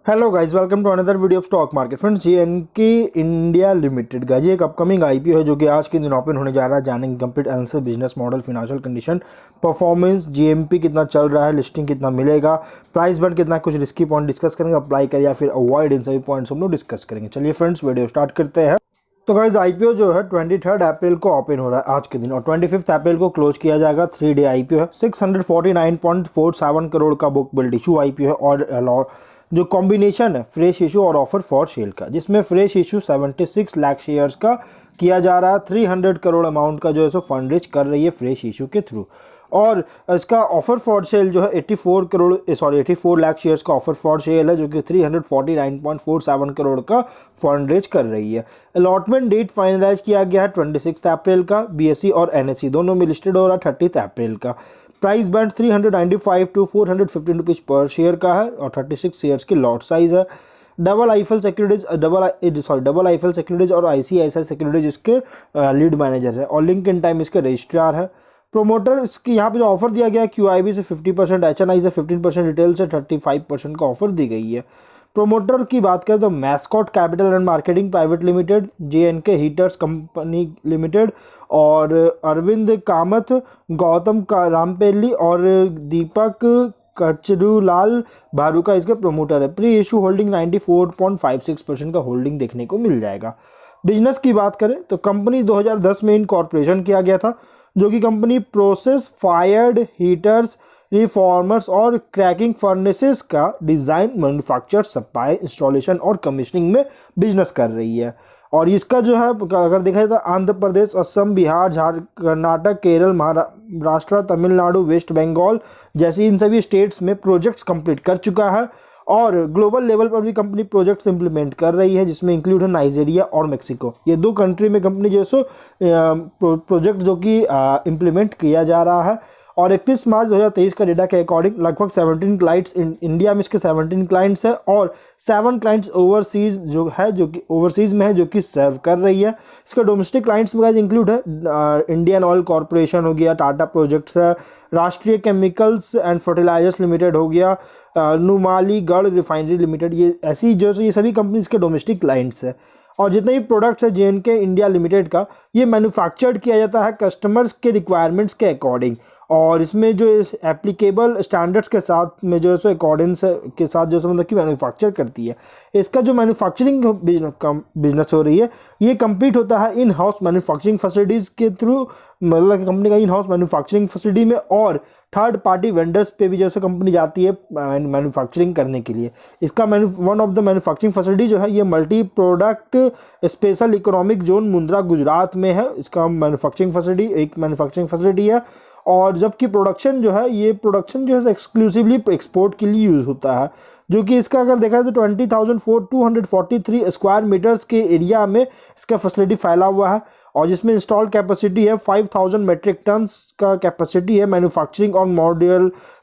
Hello guys, welcome to another video of stock market. Friends, GNK India limited का ये एक upcoming IPO है जो कि आज के दिन ओपन होने जा रहा है। जानेंगे complete analysis, business model, financial condition, performance, GMP कितना चल रहा है, लिस्टिंग कितना मिलेगा, प्राइस बैंड कितना, कुछ रिस्की पॉइंट डिस्कस करेंगे, अप्लाई करें या फिर अवॉइड, इन सभी पॉइंट्स हम लोग डिस्कस करेंगे। चलिए फ्रेंड्स, वीडियो स्टार्ट करते हैं। तो गाइस, आईपीओ जो है 23 अप्रैल को ओपन हो रहा है आज के दिन, और 25 अप्रैल को क्लोज किया जाएगा। 3 डे आईपीओ है। 649.47 करोड़ का बुक बिल्ड इशू आईपीओ है। और जो कॉम्बिनेशन है फ्रेश इशू और ऑफर फॉर सेल का, जिसमें फ्रेश इशू 76 लाख शेयर्स का किया जा रहा है। 300 करोड़ अमाउंट का जो है सो फंड रेज कर रही है फ्रेश इशू के थ्रू। और इसका ऑफर फॉर सेल जो है 84 लाख शेयर्स का ऑफर फॉर सेल है, जो कि 349.47 करोड़ का फंड रेज कर रही है। अलॉटमेंट डेट फाइनलाइज किया गया है 26 अप्रैल का। बीएसई और एनएसई दोनों में लिस्टेड हो रहा है 30 अप्रैल का। प्राइस बैंड 395 टू 415 रुपीज़ पर शेयर का है और 36 शेयर्स की लॉट साइज है। डबल आईफल सिक्योरिटीज और आईसीआईसीआई सिक्योरिटीज इसके लीड मैनेजर है, और लिंक इन टाइम इसके रजिस्ट्रार है। प्रोमोटर इसकी यहाँ पे जो ऑफर दिया गया है क्यूआईबी से 50%, एचएनआई से 15%, रिटेल से 35% का ऑफर दी गई है। प्रोमोटर की बात करें तो mascot capital and marketing private limited, JNK heaters company limited, और अरविंद कामत, गौतम रामपेल्ली और दीपक कचरूलाल भारूका इसके प्रोमोटर है। प्री इशू होल्डिंग 94.56% का होल्डिंग देखने को मिल जाएगा। बिजनेस की बात करें तो कंपनी 2010 में इनकॉर्पोरेशन किया गया था, जो कि company process fired heaters, reformers और क्रैकिंग फर्नेसेस का डिज़ाइन, मैन्युफैक्चर, सप्लाई, इंस्टॉलेशन और कमीशनिंग में बिजनेस कर रही है। और इसका जो है अगर देखा जाए तो आंध्र प्रदेश, असम, बिहार, कर्नाटक, केरल, महाराष्ट्र, तमिलनाडु, वेस्ट बंगाल जैसी इन सभी स्टेट्स में प्रोजेक्ट्स कंप्लीट कर चुका है। और ग्लोबल लेवल पर भी कंपनी प्रोजेक्ट्स इंप्लीमेंट कर रही है, जिसमें इंक्लूड है नाइजीरिया और मेक्सिको। ये दो कंट्री में कंपनी जो है सो प्रोजेक्ट जो कि इम्प्लीमेंट किया जा रहा है। और 31 मार्च 2023 का डेटा के अकॉर्डिंग लगभग 17 क्लाइंट्स इंडिया में इसके 17 क्लाइंट्स है, और 7 क्लाइंट्स ओवरसीज जो कि ओवरसीज में है, जो कि सर्व कर रही है। इसका डोमेस्टिक क्लाइंट्स में इंक्लूड है इंडियन ऑयल कॉरपोरेशन हो गया, टाटा प्रोजेक्ट्स है, राष्ट्रीय केमिकल्स एंड फर्टिलाइजर्स लिमिटेड हो गया, नुमालीगढ़ रिफाइनरी लिमिटेड। ये ऐसी जो ये सभी कंपनीज के डोमेस्टिक क्लाइंट्स है। और जितने भी प्रोडक्ट्स है जेएनके इंडिया लिमिटेड का, ये मैन्युफैक्चर्ड किया जाता है कस्टमर्स के रिक्वायरमेंट्स के अकॉर्डिंग, और इसमें जो एप्लीकेबल स्टैंडर्ड्स के साथ में जो है सो अकॉर्डिंग्स के साथ जो मतलब कि मैन्युफैक्चर करती है। इसका जो मैन्युफैक्चरिंग बिजनेस हो रही है, ये कंप्लीट होता है इन हाउस मैन्युफैक्चरिंग फैसिलिटीज़ के थ्रू, मतलब कि कंपनी का इन हाउस मैन्युफैक्चरिंग फैसिलिटी में, और थर्ड पार्टी वेंडर्स पे भी जैसे कंपनी जाती है मैन्युफैक्चरिंग करने के लिए। इसका one of the manufacturing facility जो है ये multi product special economic zone Mundra Gujarat में है। इसका मैन्युफैक्चरिंग फैसिलिटी है। और जबकि प्रोडक्शन जो है एक्सक्लूसिवली एक्सपोर्ट के लिए यूज़ होता है, जो कि इसका अगर देखा जाए तो 20,243 स्क्वायर मीटर्स के एरिया में इसका फैसिलिटी फैला हुआ है, और जिसमें इंस्टॉल कैपेसिटी है 5,000 मेट्रिक टन का कैपेसिटी है मैन्युफैक्चरिंग और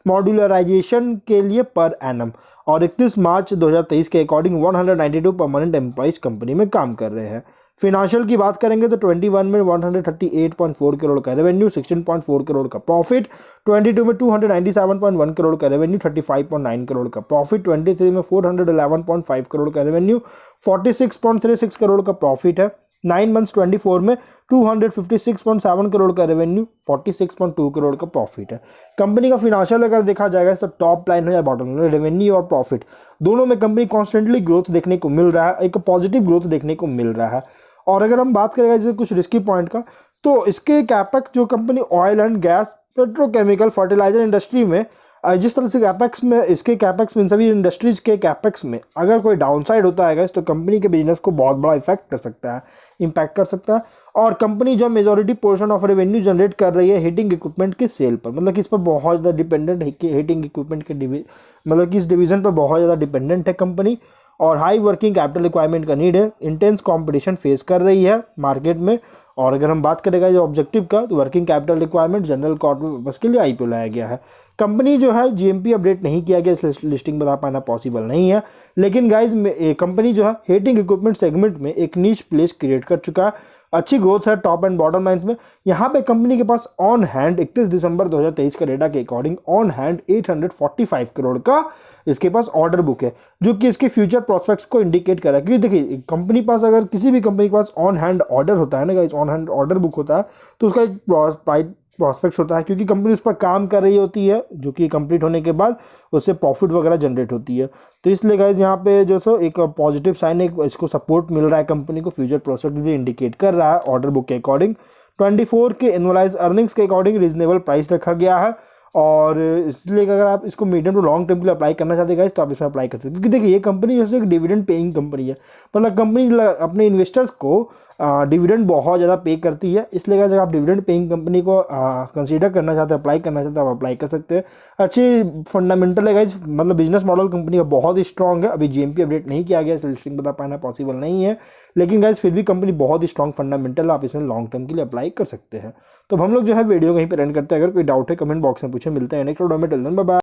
मॉड्यूलराइजेशन के लिए पर एनम। और 31 मार्च 2023 के अकॉर्डिंग 192 परमानेंट एम्प्लॉइज कंपनी में काम कर रहे हैं। फिनेंशियल की बात करेंगे तो 21 में 138.4 करोड़ का रेवेन्यू, 16.4 करोड़ का प्रॉफिट, 22 में 297.1 करोड़ का रेवेन्यू, 35.9 करोड़ का प्रॉफिट, 23 में 411.5 करोड़ का रेवेन्यू, 46.36 करोड़ का प्रॉफिट है। 9 मंथ्स 24 में 256.7 करोड़ का रेवेन्यू, 46.2 करोड़ का प्रॉफिट है। कंपनी का फिनेंशियल अगर देखा जाएगा तो टॉप लाइन हो या बॉटम लाइन, रेवेन्यू और प्रॉफिट दोनों में कंपनी कॉन्स्टेंटली ग्रोथ देखने को मिल रहा है, एक पॉजिटिव ग्रोथ देखने को मिल रहा है। और अगर हम बात करेंगे जैसे कुछ रिस्की पॉइंट का, तो इसके कैपेक्स जो company oil and gas, petrochemical, fertiliser industry में जिस तरह से कैपेक्स में इन सभी इंडस्ट्रीज के कैपेक्स में अगर कोई डाउनसाइड होता है तो कंपनी के बिजनेस को बहुत बड़ा इम्पैक्ट कर सकता है। और कंपनी जो majority portion of revenue generate कर रही है हीटिंग इक्विपमेंट के सेल पर, मतलब कि इस पर बहुत ज़्यादा डिपेंडेंट है, हीटिंग इक्विपमेंट के मतलब कि इस डिवीजन पर बहुत ज़्यादा डिपेंडेंट है कंपनी। और हाई वर्किंग कैपिटल रिक्वायरमेंट का नीड है, इंटेंस कंपटीशन फेस कर रही है मार्केट में। और अगर हम बात करेंगे जो ऑब्जेक्टिव का, तो working capital requirement general corporate purpose के लिए आईपीओ लाया गया है। कंपनी जो है जीएमपी अपडेट नहीं किया गया, इस लिस्टिंग बता पाना पॉसिबल नहीं है। लेकिन गाइज कंपनी जो है हीटिंग इक्विपमेंट सेगमेंट में एक नीच प्लेस क्रिएट कर चुका है, अच्छी ग्रोथ है टॉप एंड बॉटम लाइंस में। यहाँ पे कंपनी के पास ऑन हैंड 31 दिसंबर 2023 का डेटा के अकॉर्डिंग ऑन हैंड 845 करोड़ का इसके पास ऑर्डर बुक है, जो कि इसके फ्यूचर प्रोस्पेक्ट्स को इंडिकेट कर रहा है। क्योंकि देखिए कंपनी पास अगर किसी भी कंपनी के पास ऑन हैंड ऑर्डर होता है ना guys, on hand order book होता है, तो उसका एक प्रॉस्पेक्ट्स होता है, क्योंकि कंपनी उस पर काम कर रही होती है, जो कि कंप्लीट होने के बाद उससे प्रॉफिट वगैरह जनरेट होती है। तो इसलिए गाइज यहाँ पे जो सो एक पॉजिटिव साइन, एक इसको सपोर्ट मिल रहा है कंपनी को, फ्यूचर प्रोस्पेक्ट भी इंडिकेट कर रहा है ऑर्डर बुक के अकॉर्डिंग। 24 के एनुअलाइज अर्निंग्स के अकॉर्डिंग रीजनेबल प्राइस रखा गया है, और इसलिए अगर आप इसको मीडियम टू लॉन्ग टर्म के लिए अप्लाई करना चाहते हैं तो आप इसमें अप्लाई कर सकते हैं। क्योंकि देखिए ये कंपनी जैसे एक डिविडेंड पेइंग कंपनी है, मतलब कंपनी अपने इन्वेस्टर्स को डिविडेंड बहुत ज़्यादा पे करती है। इसलिए अगर आप डिविडेंड पेइंग कंपनी को कंसीडर करना चाहते हैं, अप्लाई करना चाहते हैं, आप अप्लाई कर सकते हैं। अच्छी फंडामेंटल है गाइस, मतलब बिजनेस मॉडल कंपनी का बहुत ही स्ट्रॉन्ग है। अभी जीएमपी अपडेट नहीं किया गया, लिस्टिंग बता पाना पॉसिबल नहीं है, लेकिन गाइस फिर भी कंपनी बहुत ही स्ट्रॉन्ग फंडामेंटल, आप इसमें लॉन्ग टर्म के लिए अप्लाई कर सकते हैं। तो हम लोग जो है वीडियो कहीं पर एंड करते हैं। अगर कोई डाउट है कमेंट बॉक्स में पूछे। मिलते हैं नेक्स्ट वीडियो में, टिल देन बाय बाय।